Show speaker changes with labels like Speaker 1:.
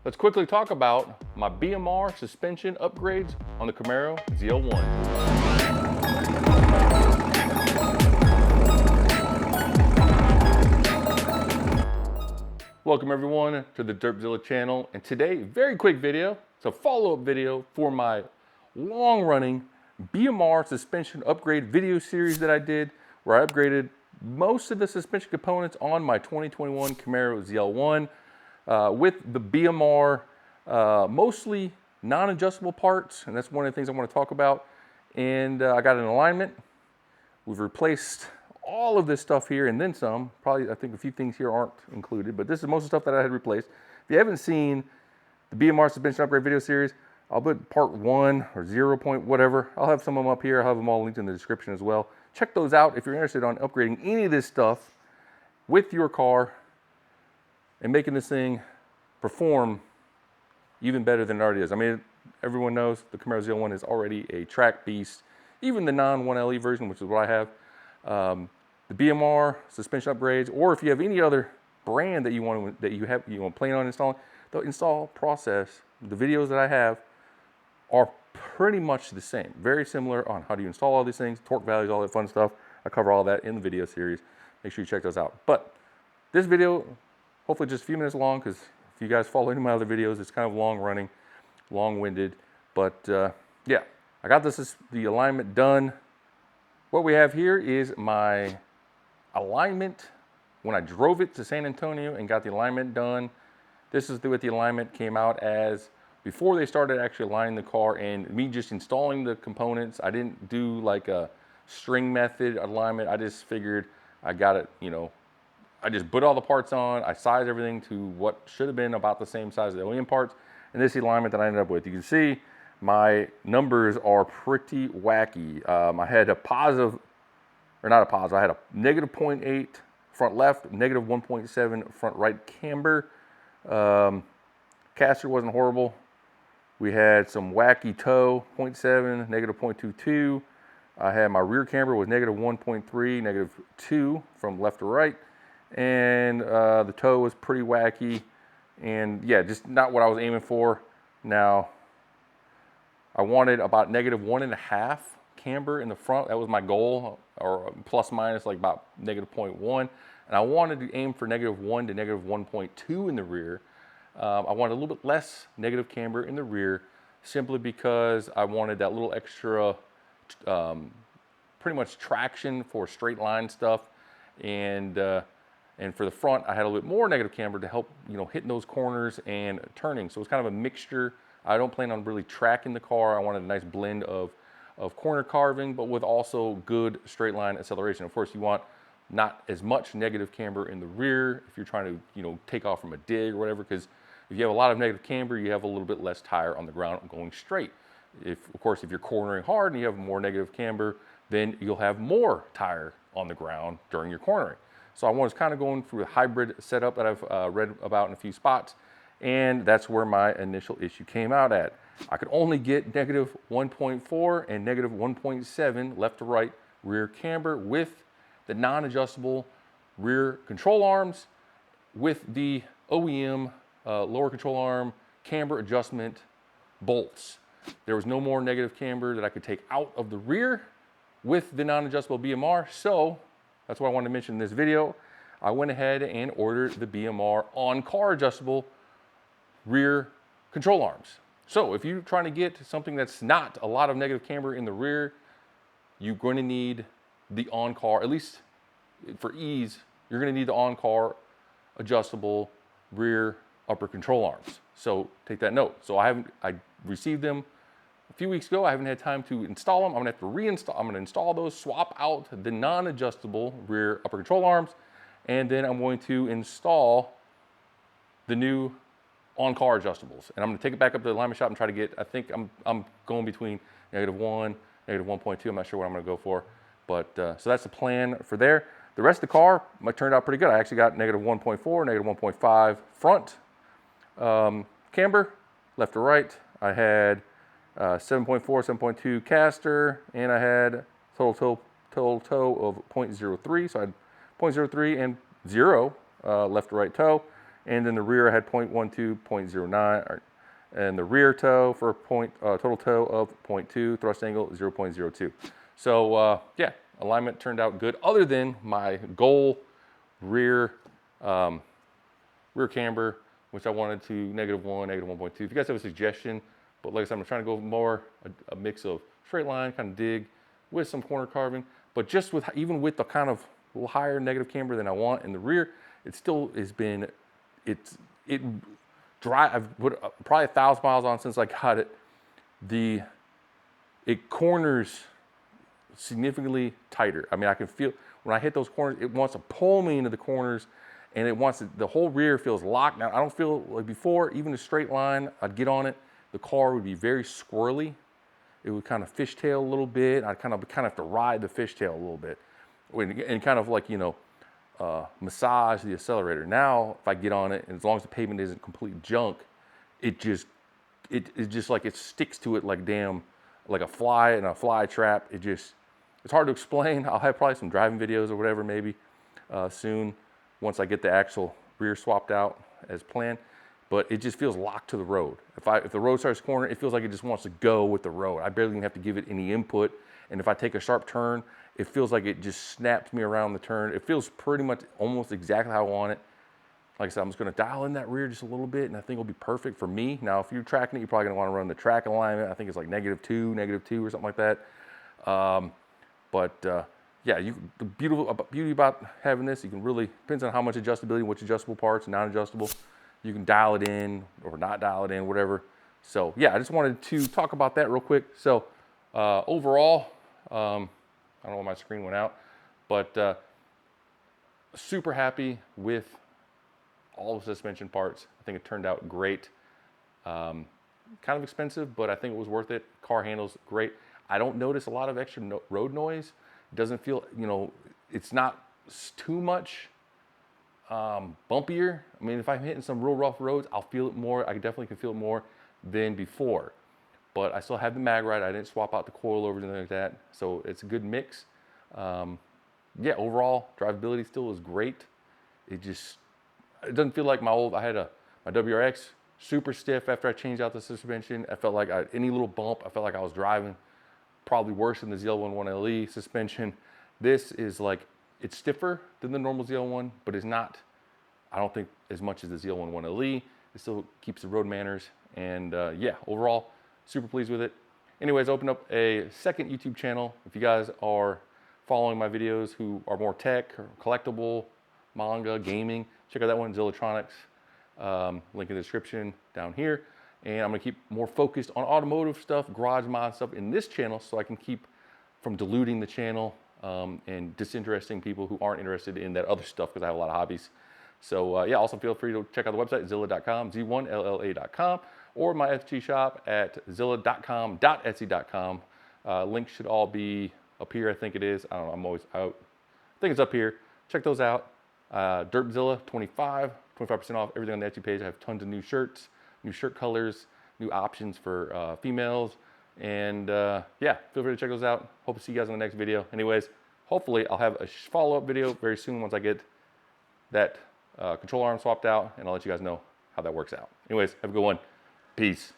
Speaker 1: Let's quickly talk about my BMR suspension upgrades on the Camaro ZL1. Welcome everyone to the Derpzilla channel, and today, very quick video. It's a follow-up video for my long-running BMR suspension upgrade video series that I did, where I upgraded most of the suspension components on my 2021 Camaro ZL1 with the BMR, mostly non-adjustable parts, and that's one of the things I want to talk about. And I got an alignment. We've replaced all of this stuff here and then some. Probably, I think a few things here aren't included, but this is most of the stuff that I had replaced. If you haven't seen the BMR suspension upgrade video series, I'll put part 1 or 0 point whatever. I'll have some of them up here. I'll have them all linked in the description as well. Check those out if you're interested on upgrading any of this stuff with your car and making this thing perform even better than it already is. I mean, everyone knows the Camaro ZL1 is already a track beast. Even the non-1LE version, which is what I have. The BMR suspension upgrades, or if you have any other brand that you plan on installing, the install process, the videos that I have are pretty much the same. Very similar on how do you install all these things, torque values, all that fun stuff. I cover all that in the video series. Make sure you check those out. But this video, hopefully just a few minutes long, because if you guys follow any of my other videos, it's kind of long running, long-winded. But yeah, I got the alignment done. What we have here is my alignment when I drove it to San Antonio and got the alignment done. This is what the alignment came out as before they started actually aligning the car, and me just installing the components. I didn't do like a string method alignment. I just figured I got it, I just put all the parts on. I sized everything to what should have been about the same size as the OEM parts. And this is the alignment that I ended up with. You can see my numbers are pretty wacky. I had a positive, or not a positive, I had a negative 0.8 front left, negative 1.7 front right camber. Caster wasn't horrible. We had some wacky toe, 0.7, negative 0.22. I had my rear camber was negative 1.3, negative 2 from left to right. And the toe was pretty wacky. And yeah, just not what I was aiming for. Now, I wanted about negative 1.5 camber in the front. That was my goal, or plus minus like about negative 0.1. And I wanted to aim for negative 1 to negative 1.2 in the rear. I wanted a little bit less negative camber in the rear, simply because I wanted that little extra, pretty much traction for straight line stuff. And for the front, I had a little bit more negative camber to help, hitting those corners and turning. So it's kind of a mixture. I don't plan on really tracking the car. I wanted a nice blend of corner carving, but with also good straight line acceleration. Of course, you want not as much negative camber in the rear if you're trying to, take off from a dig or whatever, because if you have a lot of negative camber, you have a little bit less tire on the ground going straight. Of course, if you're cornering hard and you have more negative camber, then you'll have more tire on the ground during your cornering. So I was kind of going through a hybrid setup that I've read about in a few spots, and that's where my initial issue came out at. I could only get negative 1.4 and negative 1.7 left to right rear camber with the non-adjustable rear control arms with the OEM lower control arm camber adjustment bolts. There was no more negative camber that I could take out of the rear with the non-adjustable BMR, so that's what I wanted to mention in this video. I went ahead and ordered the BMR on-car adjustable rear control arms. So if you're trying to get something that's not a lot of negative camber in the rear, you're going to need the on-car, at least for ease, you're going to need the on-car adjustable rear upper control arms. So take that note. So I received them a few weeks ago. I haven't had time to install them. I'm gonna have to reinstall. I'm gonna install those, swap out the non-adjustable rear upper control arms, and then I'm going to install the new on-car adjustables. And I'm gonna take it back up to the alignment shop and try to get, I think I'm going between negative 1, negative 1.2. I'm not sure what I'm gonna go for. But so that's the plan for there. The rest of the car turned out pretty good. I actually got negative 1.4, negative 1.5 front camber, left to right. I had 7.4, 7.2 caster, and I had total toe of 0.03. So I had 0.03 and 0 left to right toe. And then the rear I had 0.12, 0.09, and the rear toe for total toe of 0.2, thrust angle 0.02. So yeah, alignment turned out good, other than my goal rear rear camber, which I wanted to -1, -1.2. If you guys have a suggestion, but like I said, I'm trying to go more a mix of straight line, kind of dig with some corner carving, but just with, even with the kind of a little higher negative camber than I want in the rear, it still has been, it dry. I've put probably 1,000 miles on since I got it. It corners significantly tighter. I mean, I can feel when I hit those corners, it wants to pull me into the corners, and it wants to, the whole rear feels locked. Now, I don't feel like before, even a straight line, I'd get on it, the car would be very squirrely. It would kind of fishtail a little bit. I'd kind of have to ride the fishtail a little bit, and kind of like, you know, massage the accelerator. Now, if I get on it, and as long as the pavement isn't complete junk, it just like it sticks to it like damn, like a fly in a fly trap. It's hard to explain. I'll have probably some driving videos or whatever maybe soon, once I get the actual rear swapped out as planned. But it just feels locked to the road. If the road starts cornering, it feels like it just wants to go with the road. I barely even have to give it any input. And if I take a sharp turn, it feels like it just snaps me around the turn. It feels pretty much almost exactly how I want it. Like I said, I'm just gonna dial in that rear just a little bit, and I think it'll be perfect for me. Now, if you're tracking it, you're probably gonna wanna run the track alignment. I think it's like -2 or something like that. Yeah, the beauty about having this, you can really, depends on how much adjustability, which adjustable parts, non-adjustable, you can dial it in or not dial it in, whatever. So yeah, I just wanted to talk about that real quick. So overall, I don't know why my screen went out, but super happy with all the suspension parts. I think it turned out great. Kind of expensive, but I think it was worth it. Car handles great. I don't notice a lot of extra road noise. It doesn't feel, you know, it's not too much bumpier. I mean, if I'm hitting some real rough roads, I'll feel it more. I definitely can feel it more than before. But I still have the mag ride. I didn't swap out the coilovers or anything like that. So it's a good mix. Yeah, overall, drivability still is great. It doesn't feel like my old, I had my WRX, super stiff after I changed out the suspension. I felt like any little bump, I felt like I was driving probably worse than the ZL1 1LE suspension. This is like, it's stiffer than the normal ZL1, but it's not, I don't think, as much as the ZL1 1LE. It still keeps the road manners. And yeah, overall, super pleased with it. Anyways, I opened up a second YouTube channel. If you guys are following my videos who are more tech or collectible, manga, gaming, check out that one, ZL1. Link in the description down here. And I'm gonna keep more focused on automotive stuff, garage mod stuff in this channel, so I can keep from diluting the channel and disinteresting people who aren't interested in that other stuff, because I have a lot of hobbies. So yeah, also feel free to check out the website, Zilla.com, Z1LLA.com, or my FG shop at Zilla.com.etsy.com. Links should all be up here, I think it is. I don't know, I'm always out. I think it's up here. Check those out. Dirtzilla 25% off everything on the Etsy page. I have tons of new shirts, new shirt colors, new options for females. And yeah, feel free to check those out. Hope to see you guys in the next video. Anyways, hopefully I'll have a follow-up video very soon once I get that control arm swapped out, and I'll let you guys know how that works out. Anyways, have a good one. Peace.